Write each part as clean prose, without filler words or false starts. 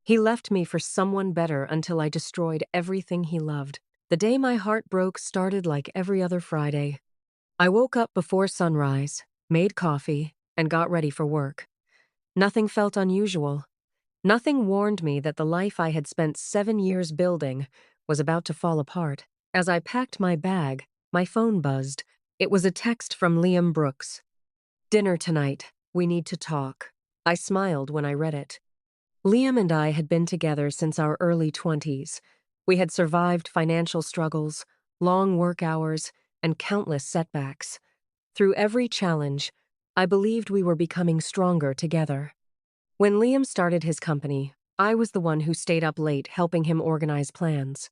He left me for someone better until I destroyed everything he loved. The day my heart broke started like every other Friday. I woke up before sunrise, made coffee, and got ready for work. Nothing felt unusual. Nothing warned me that the life I had spent 7 years building was about to fall apart. As I packed my bag, my phone buzzed. It was a text from Liam Brooks. "Dinner tonight. We need to talk." I smiled when I read it. Liam and I had been together since our early 20s. We had survived financial struggles, long work hours, and countless setbacks. Through every challenge, I believed we were becoming stronger together. When Liam started his company, I was the one who stayed up late helping him organize plans.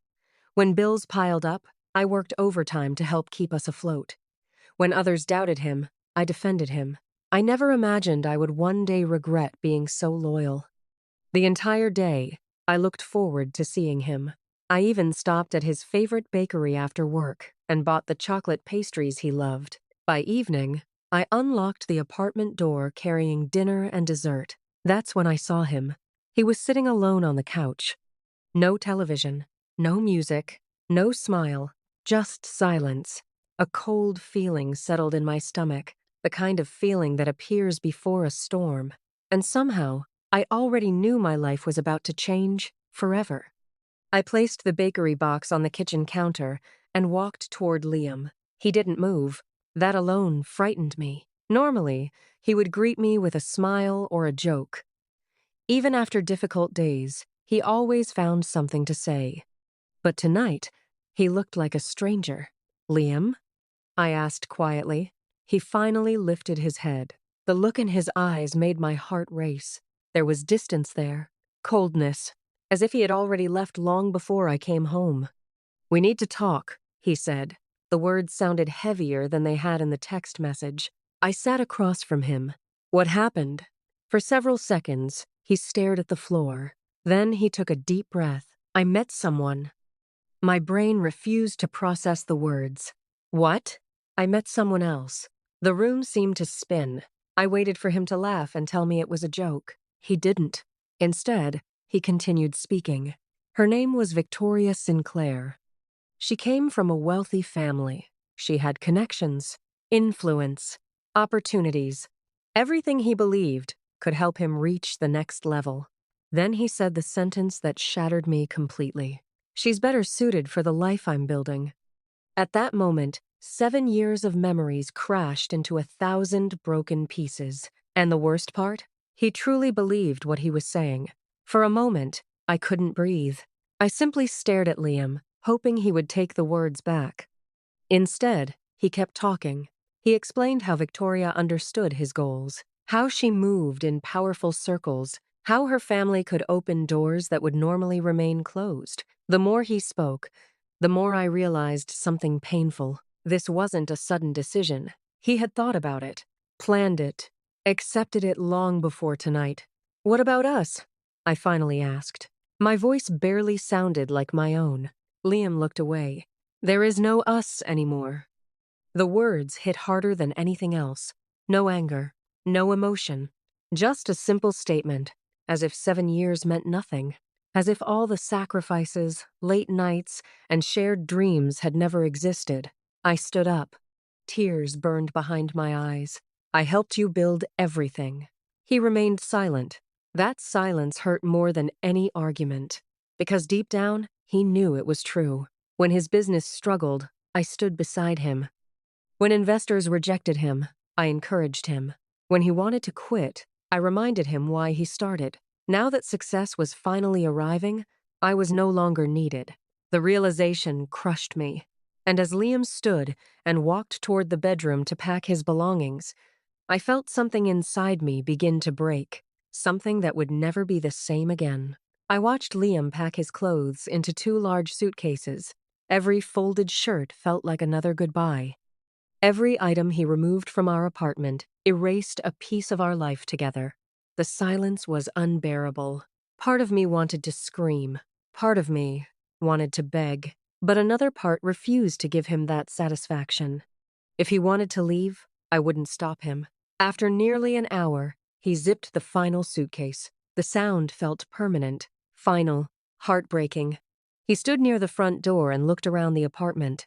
When bills piled up, I worked overtime to help keep us afloat. When others doubted him, I defended him. I never imagined I would one day regret being so loyal. The entire day, I looked forward to seeing him. I even stopped at his favorite bakery after work and bought the chocolate pastries he loved. By evening, I unlocked the apartment door carrying dinner and dessert. That's when I saw him. He was sitting alone on the couch. No television, no music, no smile, just silence. A cold feeling settled in my stomach, the kind of feeling that appears before a storm. And somehow, I already knew my life was about to change forever. I placed the bakery box on the kitchen counter and walked toward Liam. He didn't move. That alone frightened me. Normally, he would greet me with a smile or a joke. Even after difficult days, he always found something to say. But tonight, he looked like a stranger. "Liam?" I asked quietly. He finally lifted his head. The look in his eyes made my heart race. There was distance there, coldness, as if he had already left long before I came home. "We need to talk," he said. The words sounded heavier than they had in the text message. I sat across from him. "What happened?" For several seconds, he stared at the floor. Then he took a deep breath. "I met someone." My brain refused to process the words. "What?" "I met someone else." The room seemed to spin. I waited for him to laugh and tell me it was a joke. He didn't. Instead, he continued speaking. Her name was Victoria Sinclair. She came from a wealthy family. She had connections, influence, opportunities. Everything he believed could help him reach the next level. Then he said the sentence that shattered me completely. "She's better suited for the life I'm building." At that moment, 7 years of memories crashed into 1,000 broken pieces. And the worst part? He truly believed what he was saying. For a moment, I couldn't breathe. I simply stared at Liam, hoping he would take the words back. Instead, he kept talking. He explained how Victoria understood his goals, how she moved in powerful circles, how her family could open doors that would normally remain closed. The more he spoke, the more I realized something painful. This wasn't a sudden decision. He had thought about it, planned it, accepted it long before tonight. "What about us?" I finally asked. My voice barely sounded like my own. Liam looked away. "There is no us anymore." The words hit harder than anything else. No anger, no emotion. Just a simple statement, as if 7 years meant nothing. As if all the sacrifices, late nights, and shared dreams had never existed. I stood up. Tears burned behind my eyes. "I helped you build everything." He remained silent. That silence hurt more than any argument. Because deep down, he knew it was true. When his business struggled, I stood beside him. When investors rejected him, I encouraged him. When he wanted to quit, I reminded him why he started. Now that success was finally arriving, I was no longer needed. The realization crushed me. And as Liam stood and walked toward the bedroom to pack his belongings, I felt something inside me begin to break, something that would never be the same again. I watched Liam pack his clothes into 2 large suitcases. Every folded shirt felt like another goodbye. Every item he removed from our apartment erased a piece of our life together. The silence was unbearable. Part of me wanted to scream. Part of me wanted to beg. But another part refused to give him that satisfaction. If he wanted to leave, I wouldn't stop him. After nearly an hour, he zipped the final suitcase. The sound felt permanent, Final. Heartbreaking. He stood near the front door and looked around the apartment.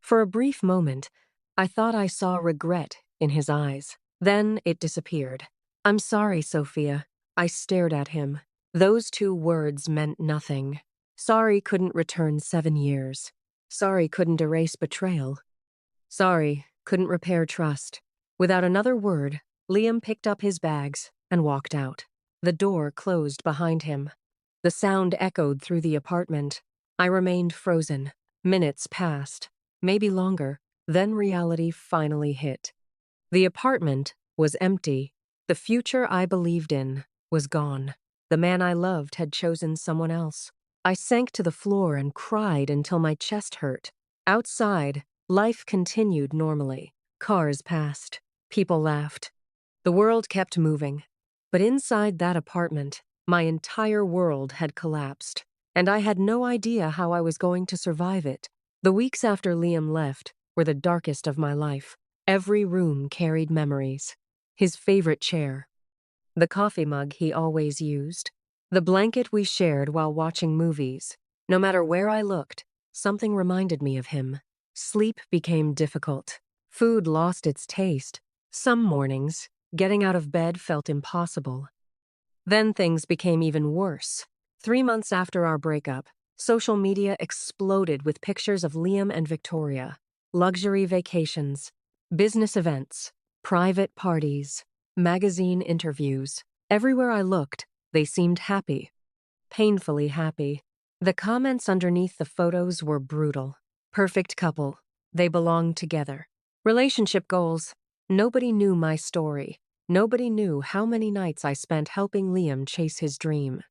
For a brief moment, I thought I saw regret in his eyes. Then it disappeared. "I'm sorry, Sophia." I stared at him. Those two words meant nothing. Sorry couldn't return 7 years. Sorry couldn't erase betrayal. Sorry couldn't repair trust. Without another word, Liam picked up his bags and walked out. The door closed behind him. The sound echoed through the apartment. I remained frozen. Minutes passed, maybe longer. Then reality finally hit. The apartment was empty. The future I believed in was gone. The man I loved had chosen someone else. I sank to the floor and cried until my chest hurt. Outside, life continued normally. Cars passed. People laughed. The world kept moving. But inside that apartment, my entire world had collapsed, and I had no idea how I was going to survive it. The weeks after Liam left were the darkest of my life. Every room carried memories. His favorite chair, the coffee mug he always used, the blanket we shared while watching movies. No matter where I looked, something reminded me of him. Sleep became difficult. Food lost its taste. Some mornings, getting out of bed felt impossible. Then things became even worse. 3 months after our breakup, social media exploded with pictures of Liam and Victoria. Luxury vacations, business events, private parties, magazine interviews. Everywhere I looked, they seemed happy. Painfully happy. The comments underneath the photos were brutal. Perfect couple. They belonged together. Relationship goals. Nobody knew my story. Nobody knew how many nights I spent helping Liam chase his dream.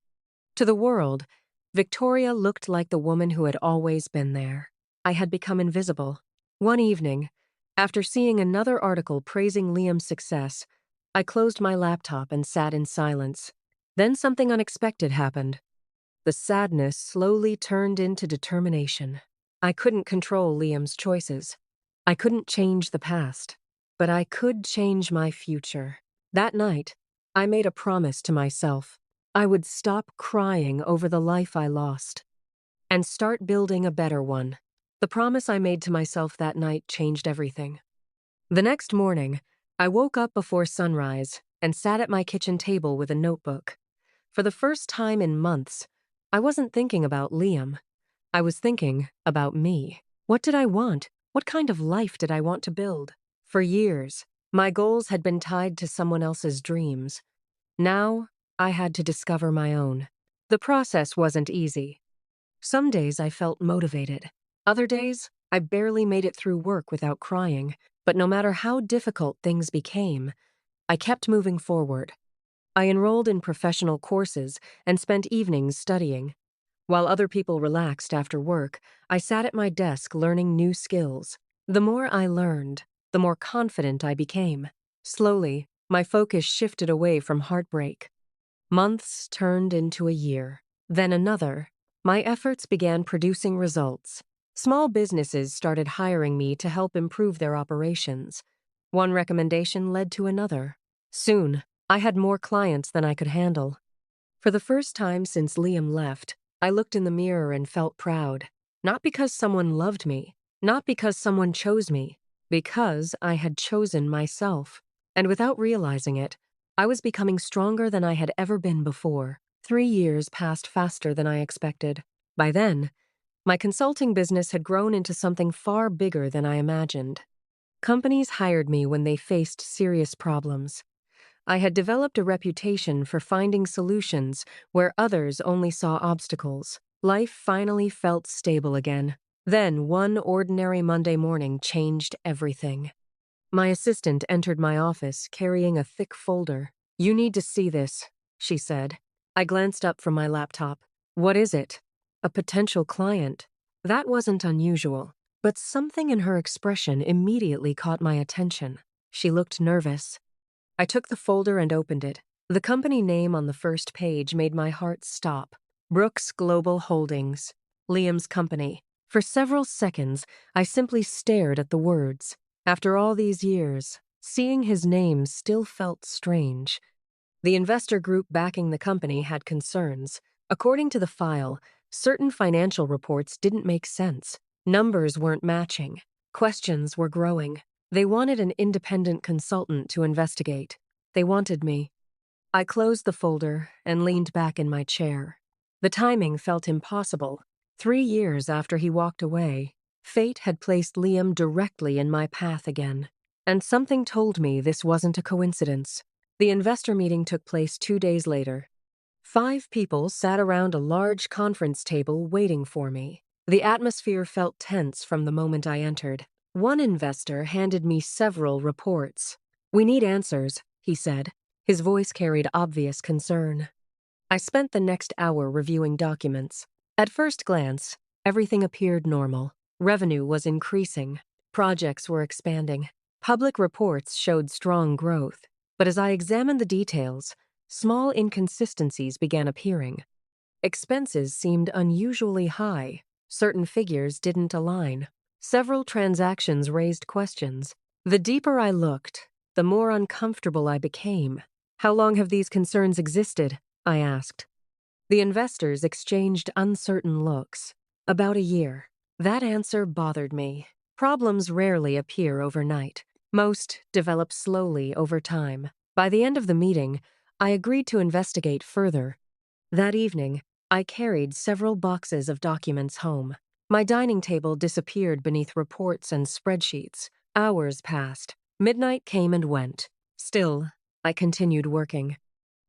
To the world, Victoria looked like the woman who had always been there. I had become invisible. One evening, after seeing another article praising Liam's success, I closed my laptop and sat in silence. Then something unexpected happened. The sadness slowly turned into determination. I couldn't control Liam's choices. I couldn't change the past, but I could change my future. That night, I made a promise to myself. I would stop crying over the life I lost and start building a better one. The promise I made to myself that night changed everything. The next morning, I woke up before sunrise and sat at my kitchen table with a notebook. For the first time in months, I wasn't thinking about Liam. I was thinking about me. What did I want? What kind of life did I want to build? For years, my goals had been tied to someone else's dreams. Now, I had to discover my own. The process wasn't easy. Some days I felt motivated. Other days, I barely made it through work without crying. But no matter how difficult things became, I kept moving forward. I enrolled in professional courses and spent evenings studying. While other people relaxed after work, I sat at my desk learning new skills. The more I learned, the more confident I became. Slowly, my focus shifted away from heartbreak. Months turned into a year, then another. My efforts began producing results. Small businesses started hiring me to help improve their operations. One recommendation led to another. Soon, I had more clients than I could handle. For the first time since Liam left, I looked in the mirror and felt proud. Not because someone loved me, not because someone chose me, because I had chosen myself. And without realizing it, I was becoming stronger than I had ever been before. 3 years passed faster than I expected. By then, my consulting business had grown into something far bigger than I imagined. Companies hired me when they faced serious problems. I had developed a reputation for finding solutions where others only saw obstacles. Life finally felt stable again. Then one ordinary Monday morning changed everything. My assistant entered my office carrying a thick folder. "You need to see this," she said. I glanced up from my laptop. "What is it?" "A potential client." That wasn't unusual, but something in her expression immediately caught my attention. She looked nervous. I took the folder and opened it. The company name on the first page made my heart stop. Brooks Global Holdings, Liam's company. For several seconds, I simply stared at the words. After all these years, seeing his name still felt strange. The investor group backing the company had concerns. According to the file, certain financial reports didn't make sense. Numbers weren't matching. Questions were growing. They wanted an independent consultant to investigate. They wanted me. I closed the folder and leaned back in my chair. The timing felt impossible. 3 years after he walked away, fate had placed Liam directly in my path again. And something told me this wasn't a coincidence. The investor meeting took place 2 days later. 5 people sat around a large conference table waiting for me. The atmosphere felt tense from the moment I entered. One investor handed me several reports. "We need answers," he said. His voice carried obvious concern. I spent the next hour reviewing documents. At first glance, everything appeared normal. Revenue was increasing. Projects were expanding. Public reports showed strong growth. But as I examined the details, small inconsistencies began appearing. Expenses seemed unusually high. Certain figures didn't align. Several transactions raised questions. The deeper I looked, the more uncomfortable I became. "How long have these concerns existed?" I asked. The investors exchanged uncertain looks. "About a year." That answer bothered me. Problems rarely appear overnight. Most develop slowly over time. By the end of the meeting, I agreed to investigate further. That evening, I carried several boxes of documents home. My dining table disappeared beneath reports and spreadsheets. Hours passed. Midnight came and went. Still, I continued working.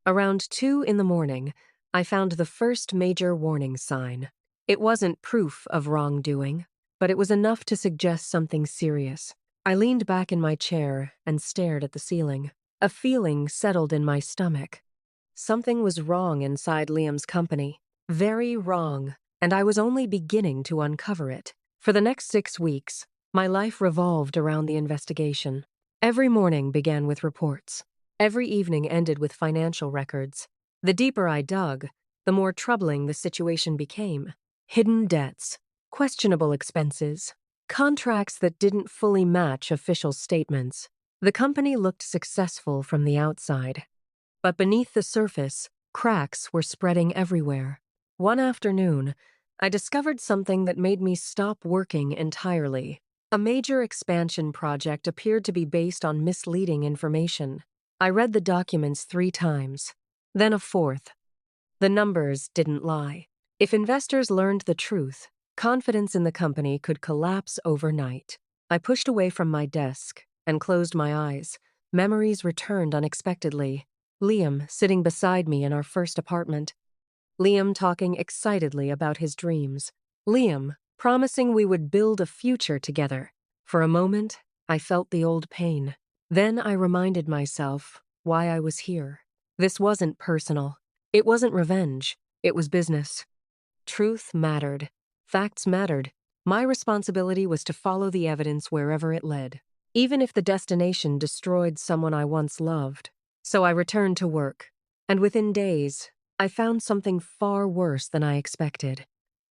Around 2 in the morning, I found the first major warning sign. It wasn't proof of wrongdoing, but it was enough to suggest something serious. I leaned back in my chair and stared at the ceiling. A feeling settled in my stomach. Something was wrong inside Liam's company. Very wrong, and I was only beginning to uncover it. For the next 6 weeks, my life revolved around the investigation. Every morning began with reports. Every evening ended with financial records. The deeper I dug, the more troubling the situation became. Hidden debts, questionable expenses, contracts that didn't fully match official statements. The company looked successful from the outside. But beneath the surface, cracks were spreading everywhere. One afternoon, I discovered something that made me stop working entirely. A major expansion project appeared to be based on misleading information. I read the documents 3 times, then a 4th. The numbers didn't lie. If investors learned the truth, confidence in the company could collapse overnight. I pushed away from my desk and closed my eyes. Memories returned unexpectedly. Liam sitting beside me in our first apartment. Liam talking excitedly about his dreams. Liam promising we would build a future together. For a moment, I felt the old pain. Then I reminded myself why I was here. This wasn't personal. It wasn't revenge. It was business. Truth mattered. Facts mattered. My responsibility was to follow the evidence wherever it led, even if the destination destroyed someone I once loved. So I returned to work, and within days, I found something far worse than I expected.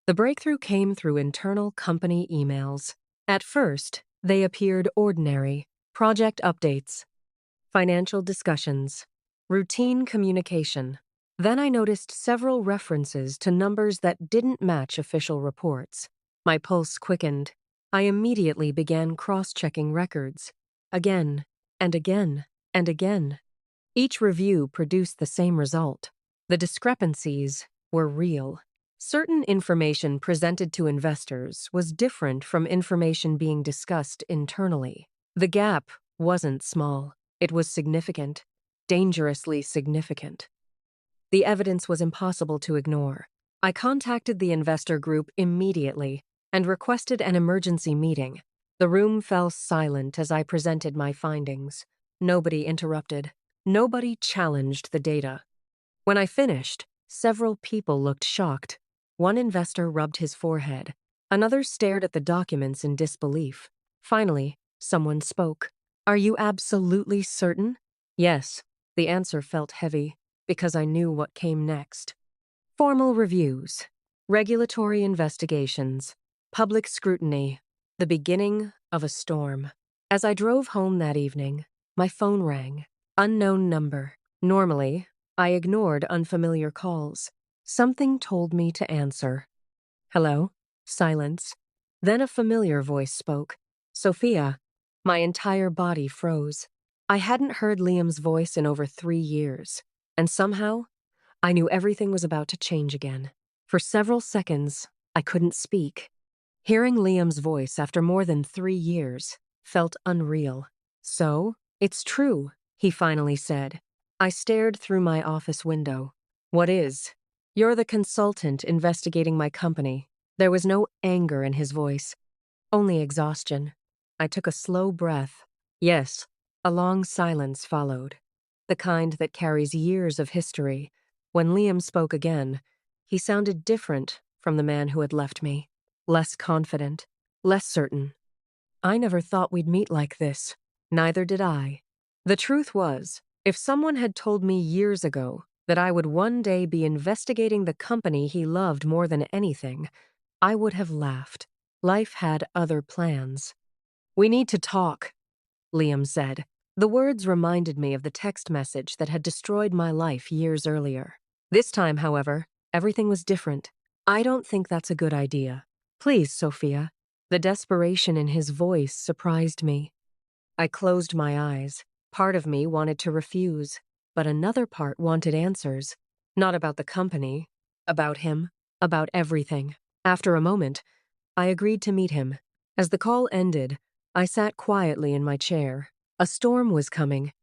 The breakthrough came through internal company emails. At first, they appeared ordinary: project updates, financial discussions, routine communication. Then I noticed several references to numbers that didn't match official reports. My pulse quickened. I immediately began cross-checking records. Again, and again, and again. Each review produced the same result. The discrepancies were real. Certain information presented to investors was different from information being discussed internally. The gap wasn't small. It was significant, dangerously significant. The evidence was impossible to ignore. I contacted the investor group immediately and requested an emergency meeting. The room fell silent as I presented my findings. Nobody interrupted. Nobody challenged the data. When I finished, several people looked shocked. One investor rubbed his forehead. Another stared at the documents in disbelief. Finally, someone spoke. "Are you absolutely certain?" "Yes." The answer felt heavy, because I knew what came next. Formal reviews, regulatory investigations, public scrutiny, the beginning of a storm. As I drove home that evening, my phone rang. Unknown number. Normally, I ignored unfamiliar calls. Something told me to answer. Hello? Silence. Then a familiar voice spoke. Sophia. My entire body froze. I hadn't heard Liam's voice in over 3 years, and somehow, I knew everything was about to change again. For several seconds, I couldn't speak. Hearing Liam's voice after more than 3 years felt unreal. So, it's true, he finally said. I stared through my office window. What is? You're the consultant investigating my company. There was no anger in his voice, only exhaustion. I took a slow breath. Yes, a long silence followed, the kind that carries years of history. When Liam spoke again, he sounded different from the man who had left me. Less confident, less certain. I never thought we'd meet like this. Neither did I. The truth was, if someone had told me years ago that I would one day be investigating the company he loved more than anything, I would have laughed. Life had other plans. We need to talk, Liam said. The words reminded me of the text message that had destroyed my life years earlier. This time, however, everything was different. I don't think that's a good idea. Please, Sophia. The desperation in his voice surprised me. I closed my eyes. Part of me wanted to refuse, but another part wanted answers. Not about the company, about him, about everything. After a moment, I agreed to meet him. As the call ended, I sat quietly in my chair. A storm was coming,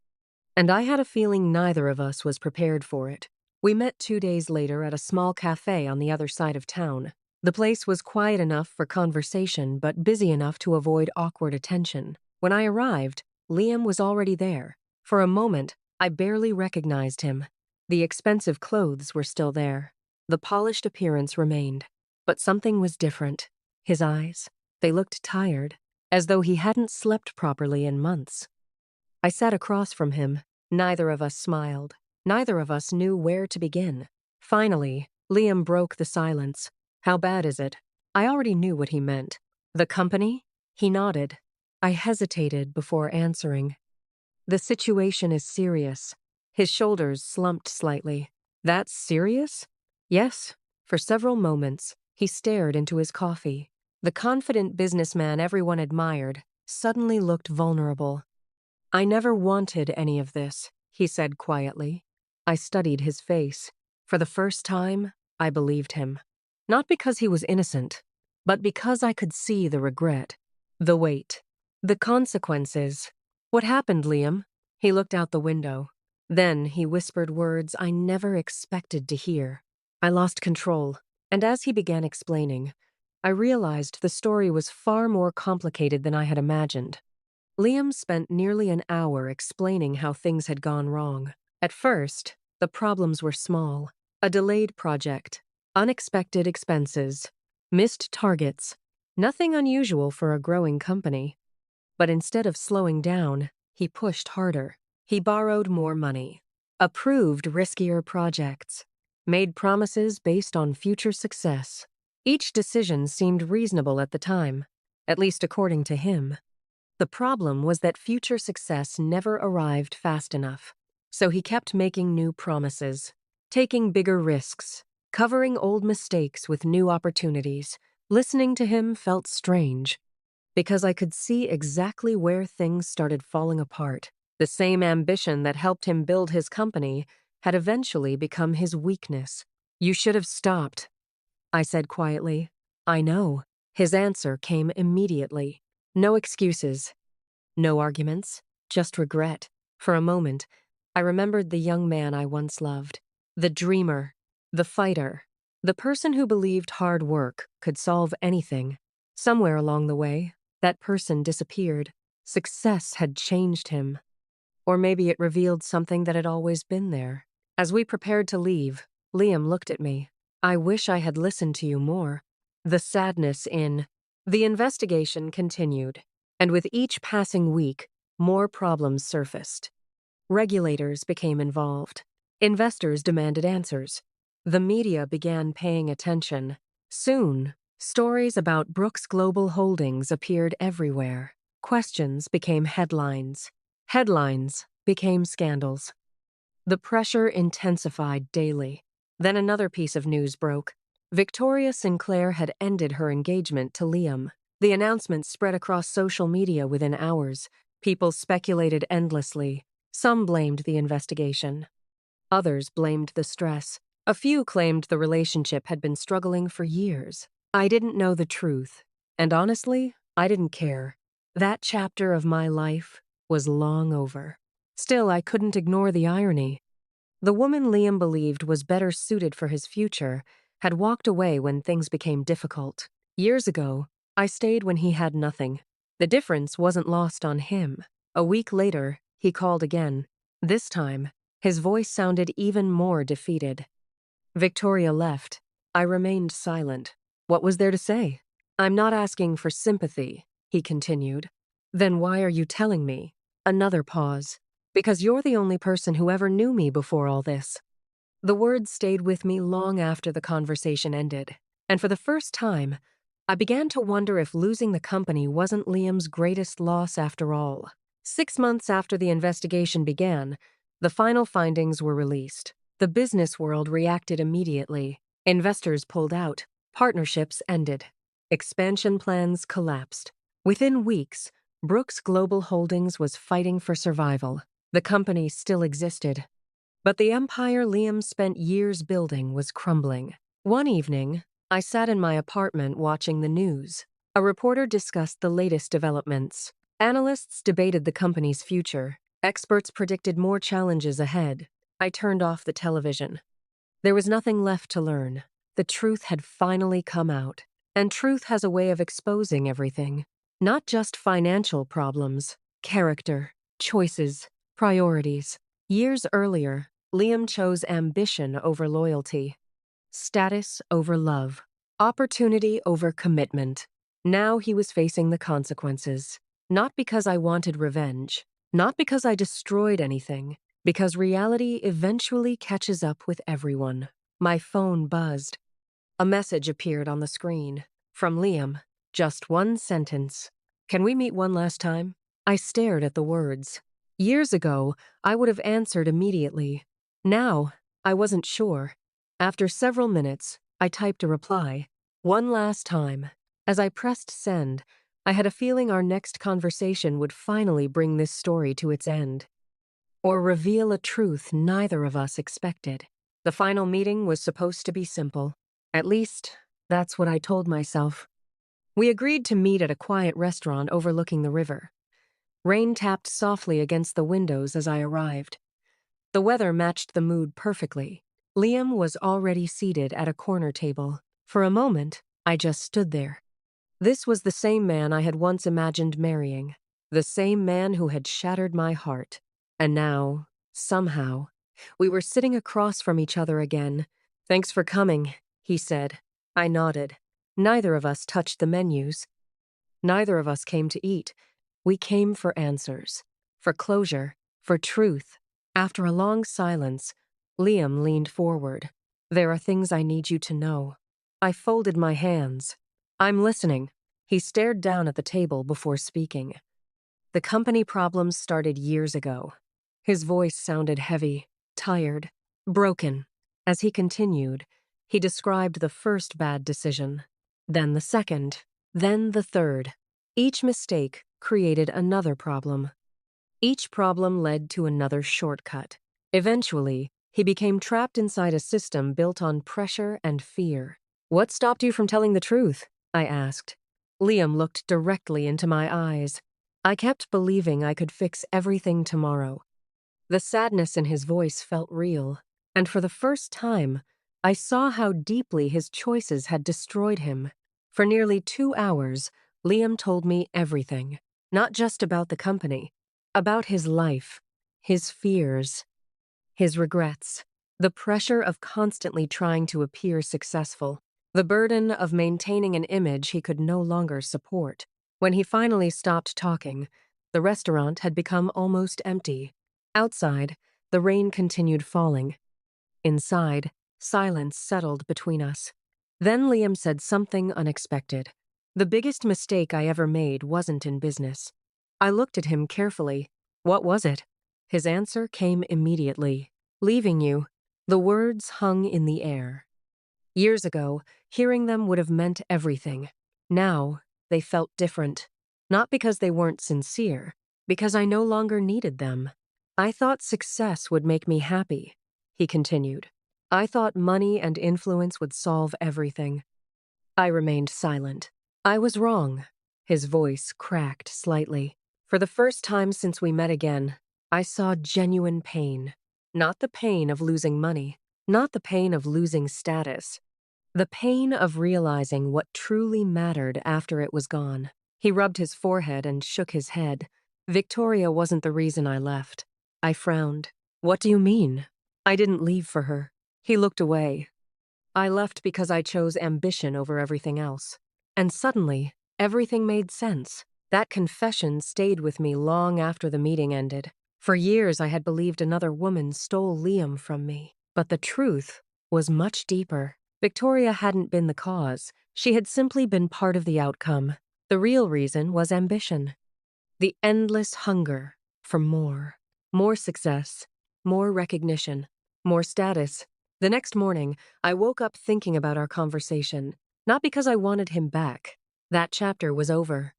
and I had a feeling neither of us was prepared for it. We met 2 days later at a small cafe on the other side of town. The place was quiet enough for conversation, but busy enough to avoid awkward attention. When I arrived, Liam was already there. For a moment, I barely recognized him. The expensive clothes were still there. The polished appearance remained. But something was different. His eyes, they looked tired, as though he hadn't slept properly in months. I sat across from him. Neither of us smiled. Neither of us knew where to begin. Finally, Liam broke the silence. How bad is it? I already knew what he meant. The company? He nodded. I hesitated before answering. The situation is serious. His shoulders slumped slightly. That's serious? Yes. For several moments, he stared into his coffee. The confident businessman everyone admired suddenly looked vulnerable. I never wanted any of this, he said quietly. I studied his face. For the first time, I believed him. Not because he was innocent, but because I could see the regret, the weight, the consequences. What happened, Liam? He looked out the window. Then he whispered words I never expected to hear. I lost control, and as he began explaining, I realized the story was far more complicated than I had imagined. Liam spent nearly an hour explaining how things had gone wrong. At first, the problems were small. A delayed project, unexpected expenses, missed targets, nothing unusual for a growing company. But instead of slowing down, he pushed harder. He borrowed more money, approved riskier projects, made promises based on future success. Each decision seemed reasonable at the time, at least according to him. The problem was that future success never arrived fast enough. So he kept making new promises, taking bigger risks, covering old mistakes with new opportunities. Listening to him felt strange, because I could see exactly where things started falling apart. The same ambition that helped him build his company had eventually become his weakness. You should have stopped, I said quietly. I know. His answer came immediately. No excuses. No arguments. Just regret. For a moment, I remembered the young man I once loved. The dreamer. The fighter. The person who believed hard work could solve anything. Somewhere along the way, that person disappeared. Success had changed him. Or maybe it revealed something that had always been there. As we prepared to leave, Liam looked at me. I wish I had listened to you more. The sadness in. The investigation continued, and with each passing week, more problems surfaced. Regulators became involved. Investors demanded answers. The media began paying attention. Soon, stories about Brooks Global Holdings appeared everywhere. Questions became headlines. Headlines became scandals. The pressure intensified daily. Then another piece of news broke. Victoria Sinclair had ended her engagement to Liam. The announcement spread across social media within hours. People speculated endlessly. Some blamed the investigation. Others blamed the stress. A few claimed the relationship had been struggling for years. I didn't know the truth. And honestly, I didn't care. That chapter of my life was long over. Still, I couldn't ignore the irony. The woman Liam believed was better suited for his future had walked away when things became difficult. Years ago, I stayed when he had nothing. The difference wasn't lost on him. A week later, he called again. This time, his voice sounded even more defeated. Victoria left. I remained silent. What was there to say? I'm not asking for sympathy, he continued. Then why are you telling me? Another pause. Because you're the only person who ever knew me before all this. The words stayed with me long after the conversation ended, and for the first time, I began to wonder if losing the company wasn't Liam's greatest loss after all. 6 months after the investigation began, the final findings were released. The business world reacted immediately. Investors pulled out. Partnerships ended. Expansion plans collapsed. Within weeks, Brooks Global Holdings was fighting for survival. The company still existed. But the empire Liam spent years building was crumbling. One evening, I sat in my apartment watching the news. A reporter discussed the latest developments. Analysts debated the company's future. Experts predicted more challenges ahead. I turned off the television. There was nothing left to learn. The truth had finally come out. And truth has a way of exposing everything. Not just financial problems, character, choices, priorities. Years earlier, Liam chose ambition over loyalty, status over love, opportunity over commitment. Now he was facing the consequences. Not because I wanted revenge, not because I destroyed anything, because reality eventually catches up with everyone. My phone buzzed. A message appeared on the screen. From Liam. Just one sentence. Can we meet one last time? I stared at the words. Years ago, I would have answered immediately. Now, I wasn't sure. After several minutes, I typed a reply. One last time. As I pressed send, I had a feeling our next conversation would finally bring this story to its end. Or reveal a truth neither of us expected. The final meeting was supposed to be simple. At least, that's what I told myself. We agreed to meet at a quiet restaurant overlooking the river. Rain tapped softly against the windows as I arrived. The weather matched the mood perfectly. Liam was already seated at a corner table. For a moment, I just stood there. This was the same man I had once imagined marrying. The same man who had shattered my heart. And now, somehow, we were sitting across from each other again. Thanks for coming, he said. I nodded. Neither of us touched the menus. Neither of us came to eat. We came for answers, for closure, for truth. After a long silence, Liam leaned forward. There are things I need you to know. I folded my hands. I'm listening. He stared down at the table before speaking. The company problems started years ago. His voice sounded heavy, tired, broken. As he continued, he described the first bad decision, then the second, then the third. Each mistake created another problem. Each problem led to another shortcut. Eventually, he became trapped inside a system built on pressure and fear. What stopped you from telling the truth? I asked. Liam looked directly into my eyes. I kept believing I could fix everything tomorrow. The sadness in his voice felt real, and for the first time, I saw how deeply his choices had destroyed him. For nearly 2 hours, Liam told me everything, not just about the company, about his life, his fears, his regrets, the pressure of constantly trying to appear successful, the burden of maintaining an image he could no longer support. When he finally stopped talking, the restaurant had become almost empty. Outside, the rain continued falling. Inside, silence settled between us. Then Liam said something unexpected. The biggest mistake I ever made wasn't in business. I looked at him carefully. What was it? His answer came immediately. Leaving you. The words hung in the air. Years ago, hearing them would have meant everything. Now, they felt different. Not because they weren't sincere, because I no longer needed them. I thought success would make me happy, he continued. I thought money and influence would solve everything. I remained silent. I was wrong. His voice cracked slightly. For the first time since we met again, I saw genuine pain. Not the pain of losing money, not the pain of losing status, the pain of realizing what truly mattered after it was gone. He rubbed his forehead and shook his head. Victoria wasn't the reason I left. I frowned. What do you mean? I didn't leave for her. He looked away. I left because I chose ambition over everything else. And suddenly, everything made sense. That confession stayed with me long after the meeting ended. For years, I had believed another woman stole Liam from me. But the truth was much deeper. Victoria hadn't been the cause. She had simply been part of the outcome. The real reason was ambition. The endless hunger for more. More success, more recognition, more status. The next morning, I woke up thinking about our conversation, not because I wanted him back. That chapter was over.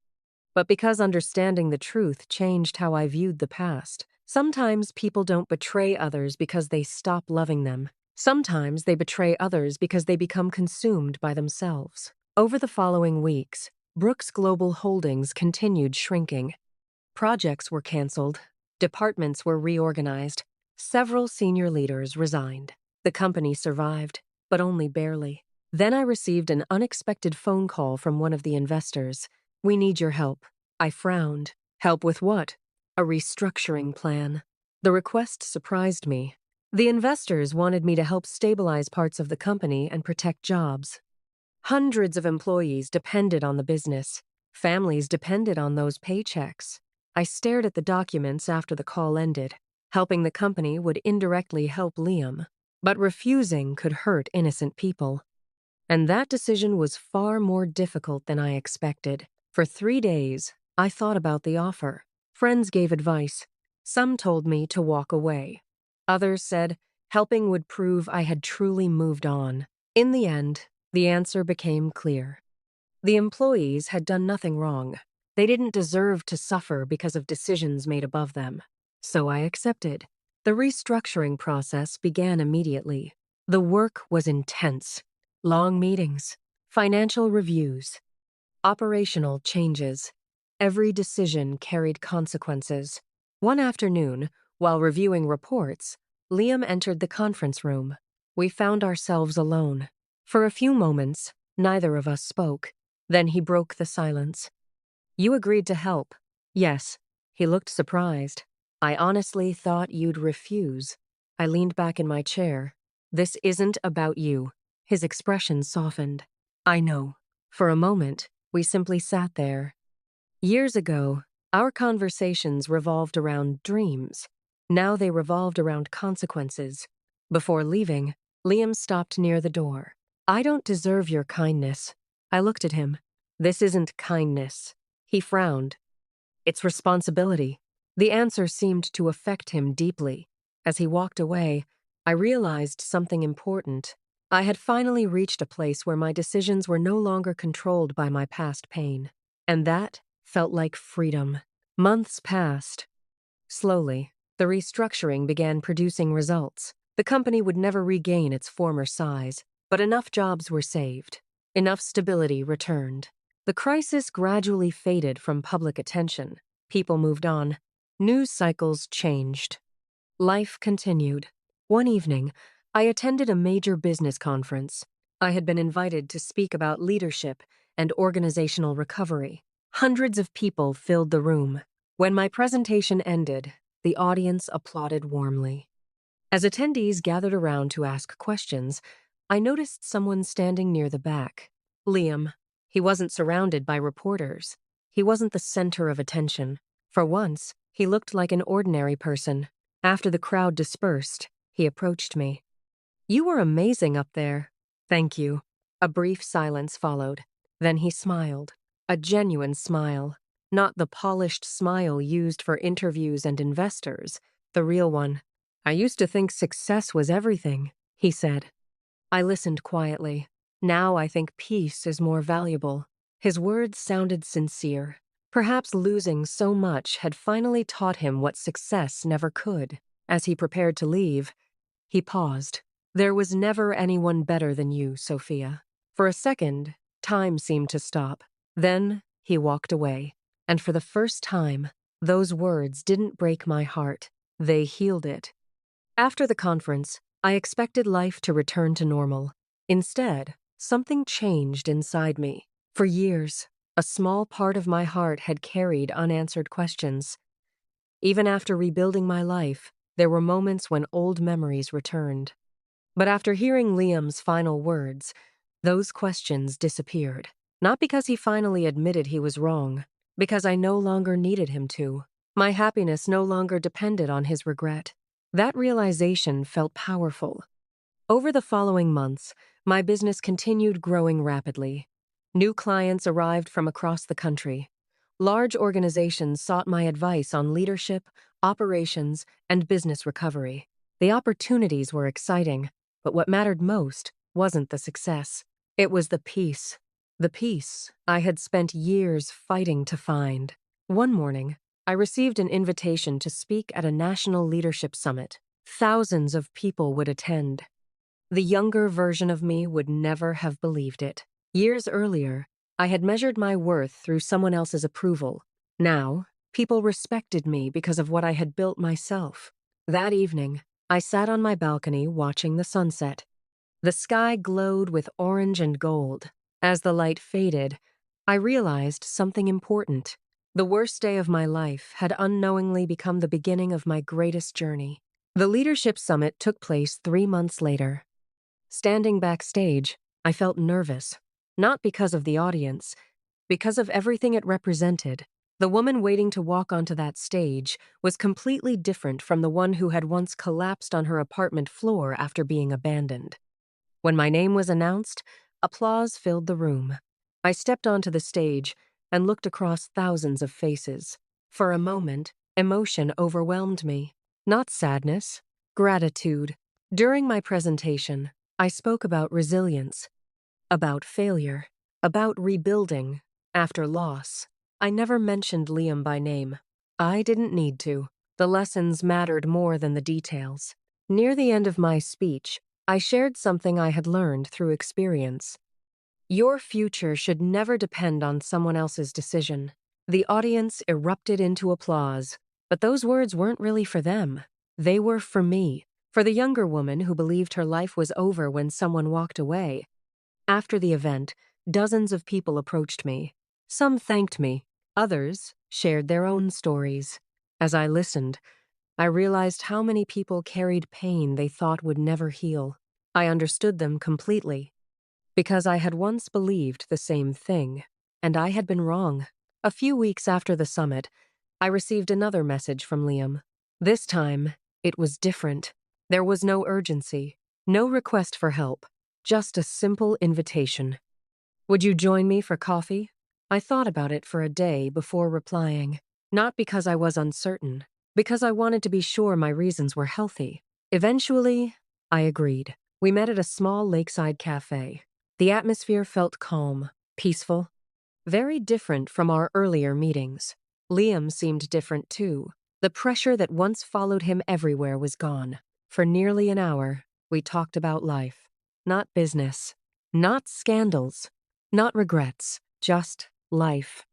But because understanding the truth changed how I viewed the past. Sometimes people don't betray others because they stop loving them. Sometimes they betray others because they become consumed by themselves. Over the following weeks, Brooks Global Holdings continued shrinking. Projects were canceled. Departments were reorganized. Several senior leaders resigned. The company survived, but only barely. Then I received an unexpected phone call from one of the investors. We need your help. I frowned. Help with what? A restructuring plan. The request surprised me. The investors wanted me to help stabilize parts of the company and protect jobs. Hundreds of employees depended on the business. Families depended on those paychecks. I stared at the documents after the call ended. Helping the company would indirectly help Liam, but refusing could hurt innocent people. And that decision was far more difficult than I expected. For 3 days, I thought about the offer. Friends gave advice. Some told me to walk away. Others said helping would prove I had truly moved on. In the end, the answer became clear. The employees had done nothing wrong. They didn't deserve to suffer because of decisions made above them. So I accepted. The restructuring process began immediately. The work was intense. Long meetings, financial reviews, operational changes. Every decision carried consequences. One afternoon, while reviewing reports, Liam entered the conference room. We found ourselves alone. For a few moments, neither of us spoke. Then he broke the silence. You agreed to help. Yes. He looked surprised. I honestly thought you'd refuse. I leaned back in my chair. This isn't about you. His expression softened. I know. For a moment, we simply sat there. Years ago, our conversations revolved around dreams. Now they revolved around consequences. Before leaving, Liam stopped near the door. I don't deserve your kindness. I looked at him. This isn't kindness. He frowned. It's responsibility. The answer seemed to affect him deeply. As he walked away, I realized something important. I had finally reached a place where my decisions were no longer controlled by my past pain. And that felt like freedom. Months passed. Slowly, the restructuring began producing results. The company would never regain its former size, but enough jobs were saved. Enough stability returned. The crisis gradually faded from public attention. People moved on. News cycles changed. Life continued. One evening, I attended a major business conference. I had been invited to speak about leadership and organizational recovery. Hundreds of people filled the room. When my presentation ended, the audience applauded warmly. As attendees gathered around to ask questions, I noticed someone standing near the back. Liam. He wasn't surrounded by reporters. He wasn't the center of attention. For once, he looked like an ordinary person. After the crowd dispersed, he approached me. You were amazing up there. Thank you. A brief silence followed. Then he smiled. A genuine smile. Not the polished smile used for interviews and investors. The real one. I used to think success was everything, he said. I listened quietly. Now I think peace is more valuable. His words sounded sincere. Perhaps losing so much had finally taught him what success never could. As he prepared to leave, he paused. There was never anyone better than you, Sophia. For a second, time seemed to stop. Then he walked away. And for the first time, those words didn't break my heart. They healed it. After the conference, I expected life to return to normal. Instead, something changed inside me. For years, a small part of my heart had carried unanswered questions. Even after rebuilding my life, there were moments when old memories returned. But after hearing Liam's final words, those questions disappeared. Not because he finally admitted he was wrong, because I no longer needed him to. My happiness no longer depended on his regret. That realization felt powerful. Over the following months, my business continued growing rapidly. New clients arrived from across the country. Large organizations sought my advice on leadership, operations, and business recovery. The opportunities were exciting, but what mattered most wasn't the success. It was the peace. The peace I had spent years fighting to find. One morning, I received an invitation to speak at a national leadership summit. Thousands of people would attend. The younger version of me would never have believed it. Years earlier, I had measured my worth through someone else's approval. Now, people respected me because of what I had built myself. That evening, I sat on my balcony watching the sunset. The sky glowed with orange and gold. As the light faded, I realized something important. The worst day of my life had unknowingly become the beginning of my greatest journey. The leadership summit took place 3 months later. Standing backstage, I felt nervous, not because of the audience, because of everything it represented. The woman waiting to walk onto that stage was completely different from the one who had once collapsed on her apartment floor after being abandoned. When my name was announced, applause filled the room. I stepped onto the stage and looked across thousands of faces. For a moment, emotion overwhelmed me. Not sadness, gratitude. During my presentation, I spoke about resilience, about failure, about rebuilding after loss. I never mentioned Liam by name. I didn't need to. The lessons mattered more than the details. Near the end of my speech, I shared something I had learned through experience. Your future should never depend on someone else's decision. The audience erupted into applause, but those words weren't really for them. They were for me, for the younger woman who believed her life was over when someone walked away. After the event, dozens of people approached me. Some thanked me, others shared their own stories. As I listened, I realized how many people carried pain they thought would never heal. I understood them completely, because I had once believed the same thing, and I had been wrong. A few weeks after the summit, I received another message from Liam. This time, it was different. There was no urgency, no request for help, just a simple invitation. Would you join me for coffee? I thought about it for a day before replying, not because I was uncertain, because I wanted to be sure my reasons were healthy. Eventually, I agreed. We met at a small lakeside cafe. The atmosphere felt calm, peaceful, very different from our earlier meetings. Liam seemed different too. The pressure that once followed him everywhere was gone. For nearly an hour, we talked about life. Not business, not scandals, not regrets, just life.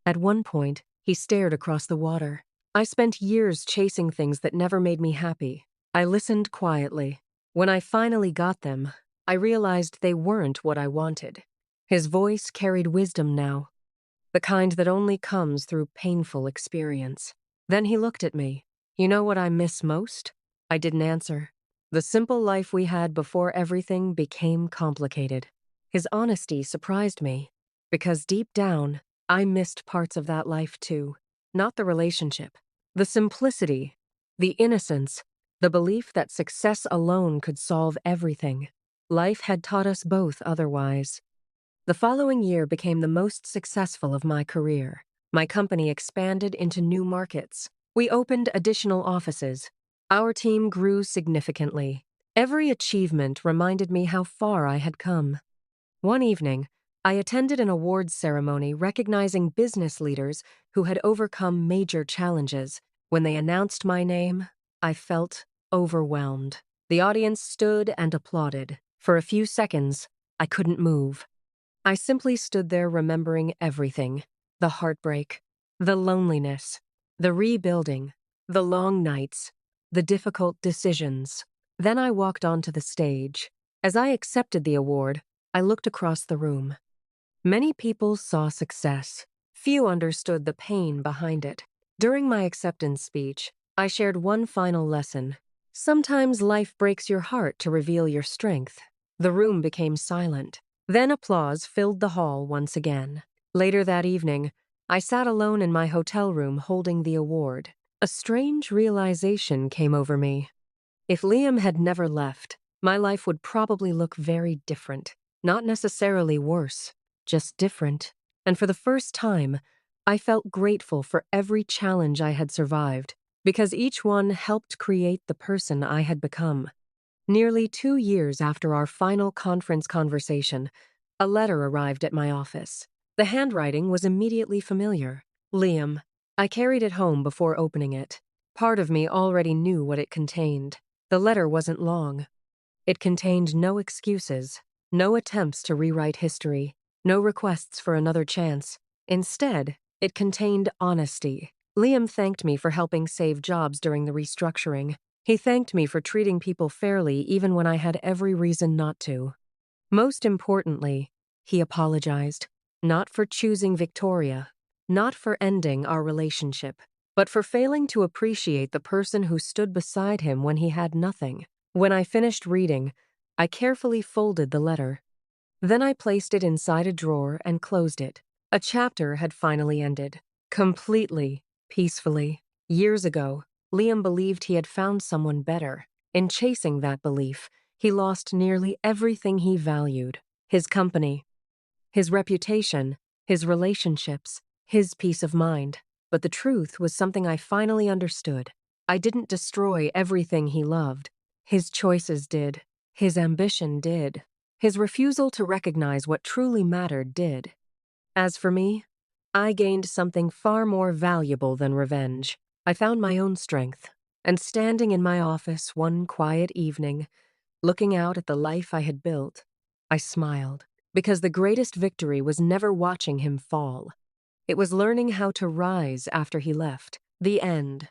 At one point, he stared across the water. I spent years chasing things that never made me happy. I listened quietly. When I finally got them, I realized they weren't what I wanted. His voice carried wisdom now, the kind that only comes through painful experience. Then he looked at me. You know what I miss most? I didn't answer. The simple life we had before everything became complicated. His honesty surprised me, because deep down, I missed parts of that life too. Not the relationship, the simplicity, the innocence, the belief that success alone could solve everything. Life had taught us both otherwise. The following year became the most successful of my career. My company expanded into new markets. We opened additional offices. Our team grew significantly. Every achievement reminded me how far I had come. One evening, I attended an awards ceremony recognizing business leaders who had overcome major challenges. When they announced my name, I felt overwhelmed. The audience stood and applauded. For a few seconds, I couldn't move. I simply stood there remembering everything: the heartbreak, the loneliness, the rebuilding, the long nights, the difficult decisions. Then I walked onto the stage. As I accepted the award, I looked across the room. Many people saw success. Few understood the pain behind it. During my acceptance speech, I shared one final lesson. Sometimes life breaks your heart to reveal your strength. The room became silent. Then applause filled the hall once again. Later that evening, I sat alone in my hotel room holding the award. A strange realization came over me. If Liam had never left, my life would probably look very different. Not necessarily worse, just different. And for the first time, I felt grateful for every challenge I had survived, because each one helped create the person I had become. Nearly 2 years after our final conference conversation, a letter arrived at my office. The handwriting was immediately familiar. Liam. I carried it home before opening it. Part of me already knew what it contained. The letter wasn't long. It contained no excuses, no attempts to rewrite history, no requests for another chance. Instead, it contained honesty. Liam thanked me for helping save jobs during the restructuring. He thanked me for treating people fairly even when I had every reason not to. Most importantly, he apologized, not for choosing Victoria, not for ending our relationship, but for failing to appreciate the person who stood beside him when he had nothing. When I finished reading, I carefully folded the letter. Then I placed it inside a drawer and closed it. A chapter had finally ended. Completely, peacefully. Years ago, Liam believed he had found someone better. In chasing that belief, he lost nearly everything he valued: his company, his reputation, his relationships, his peace of mind. But the truth was something I finally understood. I didn't destroy everything he loved. His choices did. His ambition did. His refusal to recognize what truly mattered did. As for me, I gained something far more valuable than revenge. I found my own strength, and standing in my office one quiet evening, looking out at the life I had built, I smiled, because the greatest victory was never watching him fall. It was learning how to rise after he left. The end.